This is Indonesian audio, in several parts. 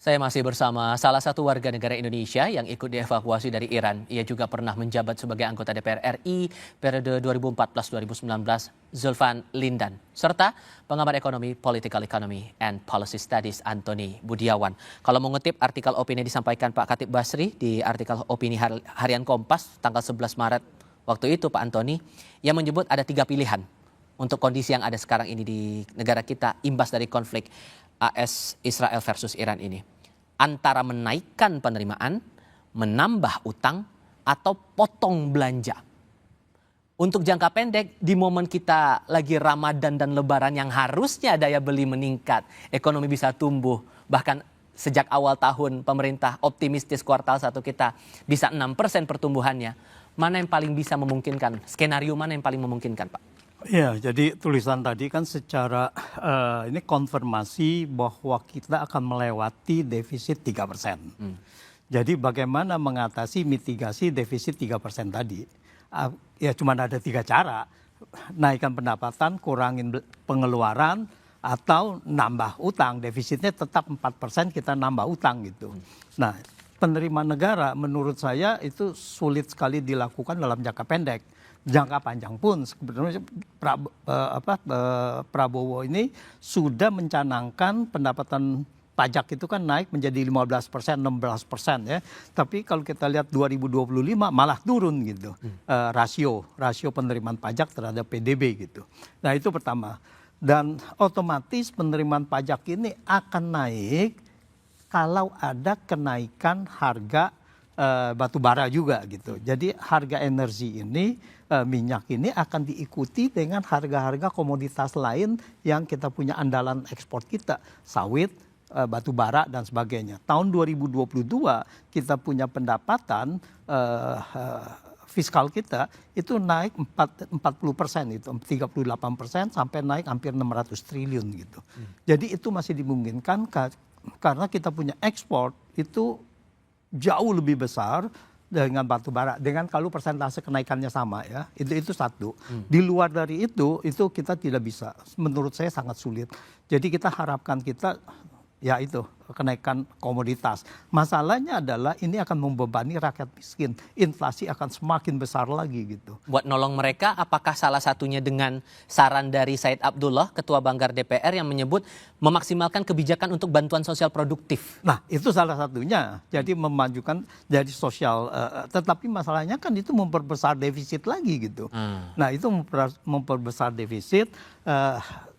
Saya masih bersama salah satu warga negara Indonesia yang ikut dievakuasi dari Iran. Ia juga pernah menjabat sebagai anggota DPR RI periode 2014-2019, Zulfan Lindan, serta pengamat ekonomi, Political Economy and Policy Studies, Antoni Budiawan. Kalau mengutip artikel opini disampaikan Pak Khatib Basri di artikel opini Harian Kompas tanggal 11 Maret waktu itu, Pak Antoni, yang menyebut ada 3 pilihan untuk kondisi yang ada sekarang ini di negara kita imbas dari konflik AS Israel versus Iran ini. Antara menaikkan penerimaan, menambah utang, atau potong belanja. Untuk jangka pendek, di momen kita lagi Ramadan dan Lebaran yang harusnya daya beli meningkat, ekonomi bisa tumbuh, bahkan sejak awal tahun pemerintah optimistis kuartal 1 kita bisa 6% pertumbuhannya. Mana yang paling bisa memungkinkan? Skenario mana yang paling memungkinkan, Pak? Ya, jadi tulisan tadi kan secara ini konfirmasi bahwa kita akan melewati defisit 3%. Jadi bagaimana mengatasi mitigasi defisit 3% tadi? Ya cuma ada 3 cara. Naikkan pendapatan, kurangin pengeluaran, atau nambah utang. Defisitnya tetap 4%, kita nambah utang gitu. Nah, penerimaan negara menurut saya itu sulit sekali dilakukan dalam jangka pendek. Jangka panjang pun sebenarnya Prabowo ini sudah mencanangkan pendapatan pajak itu kan naik menjadi 15%, 16% ya. Tapi kalau kita lihat 2025 malah turun gitu rasio penerimaan pajak terhadap PDB gitu. Nah itu pertama. Dan otomatis penerimaan pajak ini akan naik kalau ada kenaikan harga batu bara juga gitu. Jadi harga energi ini, minyak ini akan diikuti dengan harga-harga komoditas lain yang kita punya andalan ekspor kita. Sawit, batu bara dan sebagainya. Tahun 2022 kita punya pendapatan fiskal kita itu naik 40% itu, 38% sampai naik hampir 600 triliun gitu. Jadi itu masih dimungkinkan karena kita punya ekspor itu jauh lebih besar dengan batu bara, dengan kalau persentase kenaikannya sama ya, itu satu. Di luar dari itu kita tidak bisa, menurut saya sangat sulit. Jadi kita harapkan ya itu kenaikan komoditas. Masalahnya adalah ini akan membebani rakyat miskin, inflasi akan semakin besar lagi gitu. Buat nolong mereka, apakah salah satunya dengan saran dari Said Abdullah, Ketua Banggar DPR yang menyebut memaksimalkan kebijakan untuk bantuan sosial produktif? Nah itu salah satunya, jadi memajukan jadi sosial, tetapi masalahnya kan itu memperbesar defisit lagi gitu. Nah itu memperbesar defisit.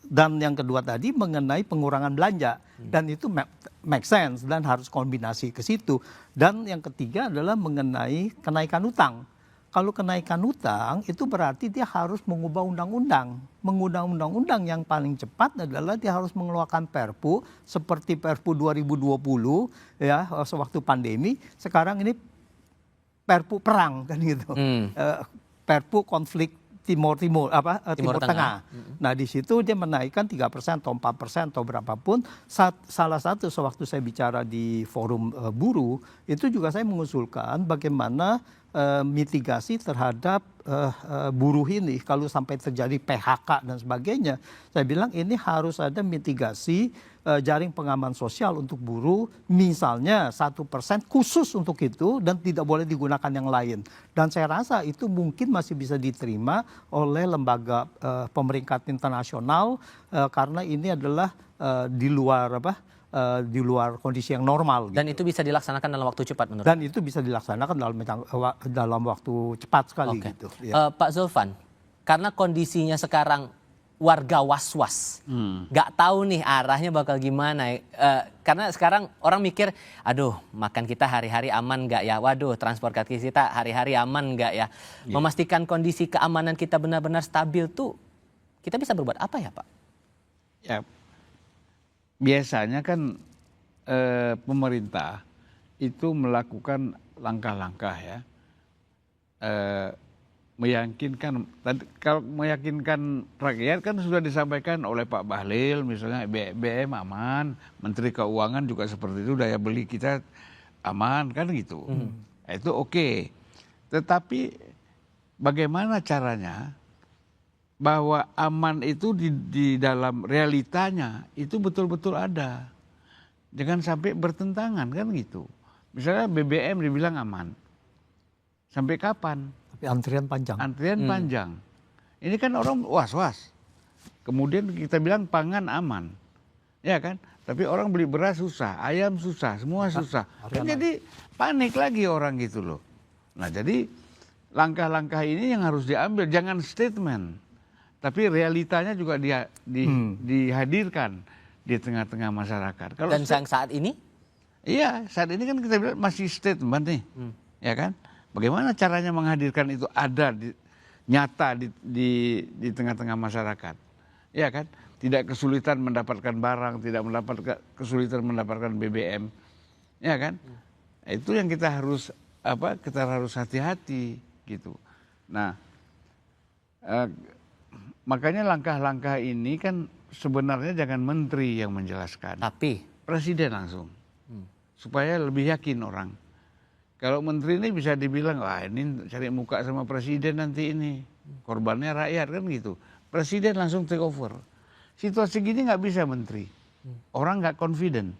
Dan yang kedua tadi mengenai pengurangan belanja, dan itu make sense dan harus kombinasi ke situ. Dan yang ketiga adalah mengenai kenaikan utang. Kalau kenaikan utang itu berarti dia harus mengubah undang-undang. Mengubah undang-undang yang paling cepat adalah dia harus mengeluarkan Perpu seperti Perpu 2020 ya sewaktu pandemi. Sekarang ini Perpu perang kan gitu. Perpu konflik Timur Tengah. Nah di situ dia menaikkan 3% atau 4% atau berapapun. Salah satu sewaktu saya bicara di forum buruh itu juga saya mengusulkan bagaimana mitigasi terhadap buruh ini kalau sampai terjadi PHK dan sebagainya. Saya bilang ini harus ada mitigasi jaring pengaman sosial untuk buruh, misalnya 1% khusus untuk itu dan tidak boleh digunakan yang lain. Dan saya rasa itu mungkin masih bisa diterima oleh lembaga pemeringkat internasional karena ini adalah di luar kondisi yang normal. Dan itu bisa dilaksanakan dalam waktu cepat menurut? Dan itu bisa dilaksanakan dalam waktu cepat sekali gitu. Ya. Pak Zulfan, karena kondisinya sekarang warga was-was, nggak tahu nih arahnya bakal gimana. Karena sekarang orang mikir, aduh makan kita hari-hari aman nggak ya? Waduh transportasi kita hari-hari aman nggak ya? Memastikan kondisi keamanan kita benar-benar stabil tuh, kita bisa berbuat apa ya Pak? Ya, biasanya kan pemerintah itu melakukan langkah-langkah ya. Kalau meyakinkan rakyat kan sudah disampaikan oleh Pak Bahlil, misalnya BBM aman, Menteri Keuangan juga seperti itu, daya beli kita aman kan gitu. Itu oke. Tetapi bagaimana caranya bahwa aman itu di dalam realitanya itu betul-betul ada. jangan sampai bertentangan kan gitu. Misalnya BBM dibilang aman, sampai kapan? Tapi antrian panjang. Antrian panjang. Ini kan orang was-was. Kemudian kita bilang pangan aman, ya kan? Tapi orang beli beras susah, ayam susah, semua susah. Kan jadi panik lagi orang gitu loh. Nah jadi langkah-langkah ini yang harus diambil, jangan statement, tapi realitanya juga dihadirkan di tengah-tengah masyarakat. Kalau Dan saat ini? Iya, saat ini kan kita bilang masih statement nih, ya kan? Bagaimana caranya menghadirkan itu ada nyata di tengah-tengah masyarakat, ya kan? Tidak kesulitan mendapatkan barang, tidak kesulitan mendapatkan BBM, ya kan? Itu yang kita harus hati-hati gitu. Nah, makanya langkah-langkah ini kan sebenarnya jangan menteri yang menjelaskan, Tapi presiden langsung, supaya lebih yakin orang. Kalau menteri ini bisa dibilang, wah ini cari muka sama presiden nanti ini, korbannya rakyat kan gitu. Presiden langsung take over. Situasi gini nggak bisa menteri, orang nggak confident.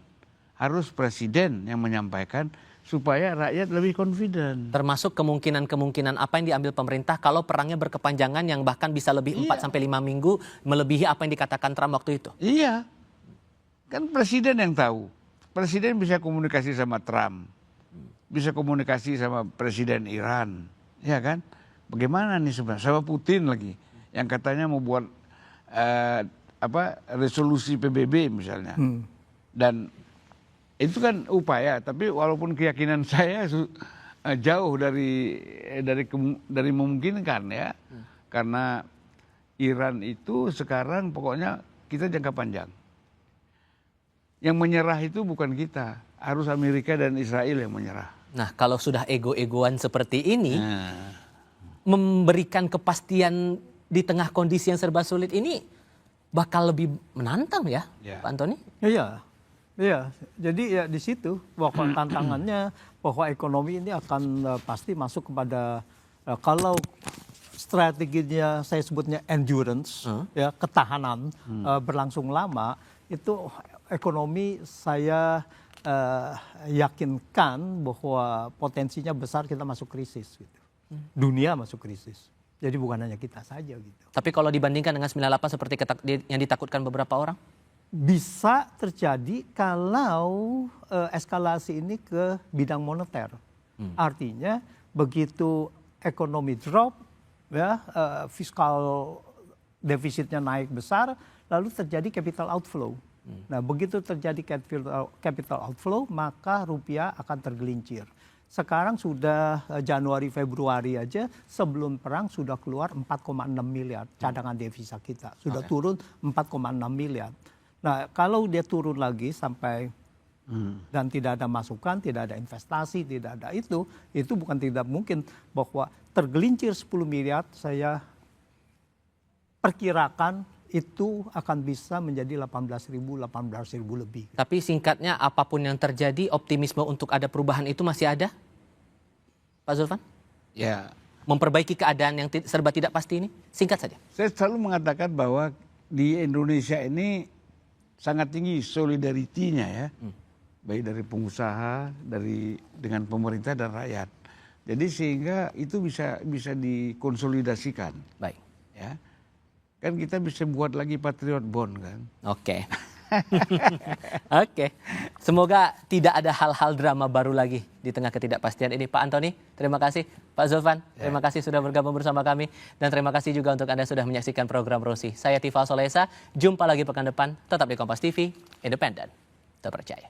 Harus presiden yang menyampaikan supaya rakyat lebih confident. termasuk kemungkinan-kemungkinan apa yang diambil pemerintah kalau perangnya berkepanjangan yang bahkan bisa lebih 4-5 minggu, melebihi apa yang dikatakan Trump waktu itu. Iya, kan presiden yang tahu. Presiden bisa komunikasi sama Trump, bisa komunikasi sama presiden Iran, ya kan? Bagaimana nih sebenarnya? Sama Putin lagi, yang katanya mau buat resolusi PBB misalnya. Dan itu kan upaya, tapi walaupun keyakinan saya jauh dari memungkinkan ya, karena Iran itu sekarang pokoknya kita jangka panjang. Yang menyerah itu bukan kita, harus Amerika dan Israel yang menyerah. Nah, kalau sudah ego-egoan seperti ini, memberikan kepastian di tengah kondisi yang serba sulit ini bakal lebih menantang ya, Pak Antoni? Iya, iya. Jadi ya di situ bahwa tantangannya bahwa ekonomi ini akan pasti masuk kepada kalau strateginya saya sebutnya endurance, ya ketahanan berlangsung lama, itu ekonomi saya yakinkan bahwa potensinya besar kita masuk krisis, gitu. Dunia masuk krisis. Jadi bukan hanya kita saja gitu. Tapi kalau dibandingkan dengan 98 seperti yang ditakutkan beberapa orang? Bisa terjadi kalau eskalasi ini ke bidang moneter. Artinya begitu ekonomi drop, ya fiskal defisitnya naik besar, lalu terjadi capital outflow. Nah begitu terjadi capital outflow, maka rupiah akan tergelincir. Sekarang sudah Januari Februari aja sebelum perang sudah keluar 4,6 miliar cadangan devisa kita. Sudah turun 4,6 miliar. Nah kalau dia turun lagi sampai dan tidak ada masukan, tidak ada investasi, tidak ada itu bukan tidak mungkin bahwa tergelincir 10 miliar saya perkirakan itu akan bisa menjadi 18.000 lebih. Tapi singkatnya apapun yang terjadi, optimisme untuk ada perubahan itu masih ada? Pak Zulfan? Ya. Memperbaiki keadaan yang serba tidak pasti ini? Singkat saja. Saya selalu mengatakan bahwa di Indonesia ini sangat tinggi solidaritinya ya. Baik dari pengusaha, dengan pemerintah dan rakyat. Jadi sehingga itu bisa dikonsolidasikan. Baik. Ya. Kan kita bisa buat lagi Patriot Bond kan. Oke. Oke. Semoga tidak ada hal-hal drama baru lagi di tengah ketidakpastian ini. Pak Antoni, terima kasih. Pak Zulfan, terima kasih sudah bergabung bersama kami. Dan terima kasih juga untuk Anda sudah menyaksikan program Rosi. Saya Tifal Solesa, jumpa lagi pekan depan. Tetap di Kompas TV, independen, terpercaya.